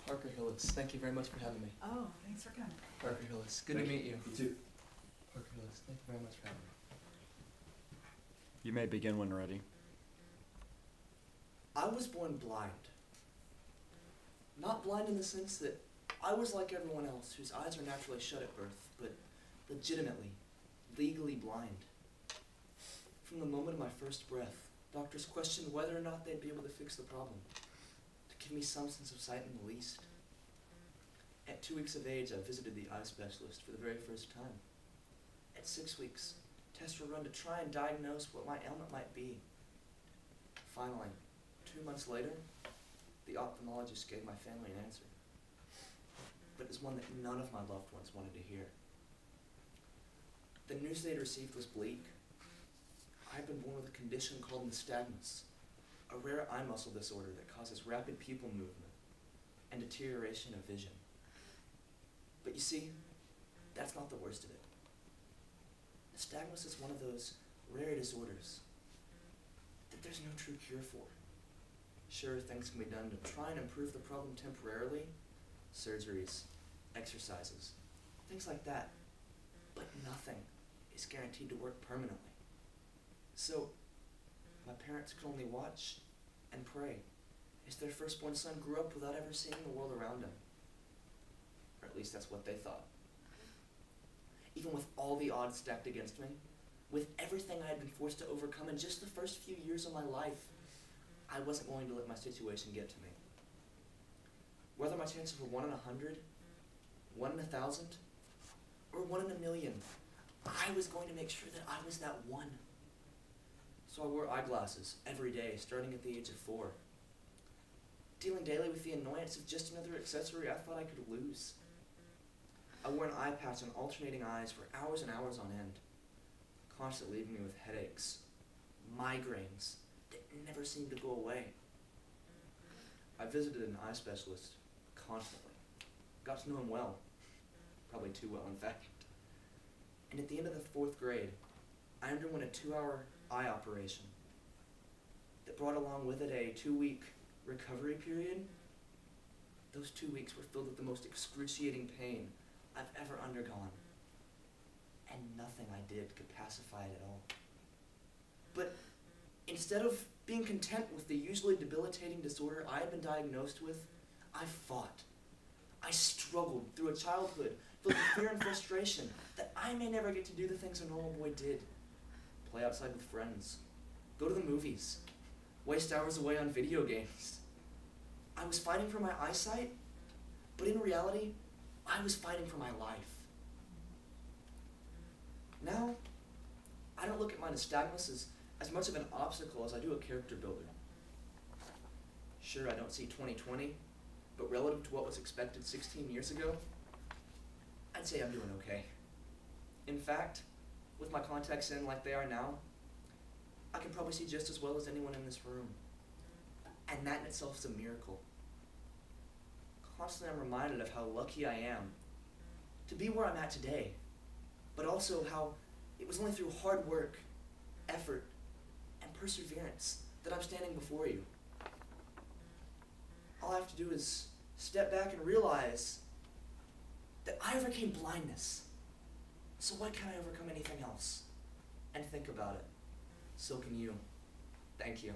Parker Hillis, thank you very much for having me. Oh, thanks for coming. Parker Hillis, good to meet you. You too. Parker Hillis, thank you very much for having me. You may begin when ready. I was born blind. Not blind in the sense that I was like everyone else whose eyes are naturally shut at birth, but legitimately, legally blind. From the moment of my first breath, doctors questioned whether or not they'd be able to fix the problem, to give me some sense of sight in the least. At 2 weeks of age, I visited the eye specialist for the very first time. At 6 weeks, tests were run to try and diagnose what my ailment might be. Finally, 2 months later, the ophthalmologist gave my family an answer. But it was one that none of my loved ones wanted to hear. The news they'd received was bleak. I had been born with a condition called nystagmus, a rare eye muscle disorder that causes rapid pupil movement and deterioration of vision. But you see, that's not the worst of it. Nystagmus is one of those rare disorders that there's no true cure for. Sure, things can be done to try and improve the problem temporarily, surgeries, exercises, things like that, but nothing is guaranteed to work permanently. So, my parents could only watch and pray as their firstborn son grew up without ever seeing the world around him. Or at least that's what they thought. Even with all the odds stacked against me, with everything I had been forced to overcome in just the first few years of my life, I wasn't going to let my situation get to me. Whether my chances were 1 in 100, 1 in 1,000, or 1 in a million, I was going to make sure that I was that one. So I wore eyeglasses every day, starting at the age of 4. Dealing daily with the annoyance of just another accessory I thought I could lose. I wore an eye patch on alternating eyes for hours and hours on end, constantly leaving me with headaches, migraines that never seemed to go away. I visited an eye specialist constantly. Got to know him well. Probably too well, in fact. And at the end of the 4th grade, I underwent a 2-hour eye operation that brought along with it a 2-week recovery period. Those 2 weeks were filled with the most excruciating pain I've ever undergone. And nothing I did could pacify it at all. But instead of being content with the usually debilitating disorder I had been diagnosed with, I fought. I struggled through a childhood filled with fear and frustration that I may never get to do the things a normal boy did. Play outside with friends, go to the movies, waste hours away on video games. I was fighting for my eyesight, but in reality, I was fighting for my life. Now, I don't look at my nystagmus as much of an obstacle as I do a character builder. Sure, I don't see 20/20, but relative to what was expected 16 years ago, I'd say I'm doing okay. In fact, with my contacts in like they are now, I can probably see just as well as anyone in this room. And that in itself is a miracle. Constantly I'm reminded of how lucky I am to be where I'm at today, but also how it was only through hard work, effort, and perseverance that I'm standing before you. All I have to do is step back and realize that I overcame blindness. So why can't I overcome anything else? And think about it. So can you. Thank you.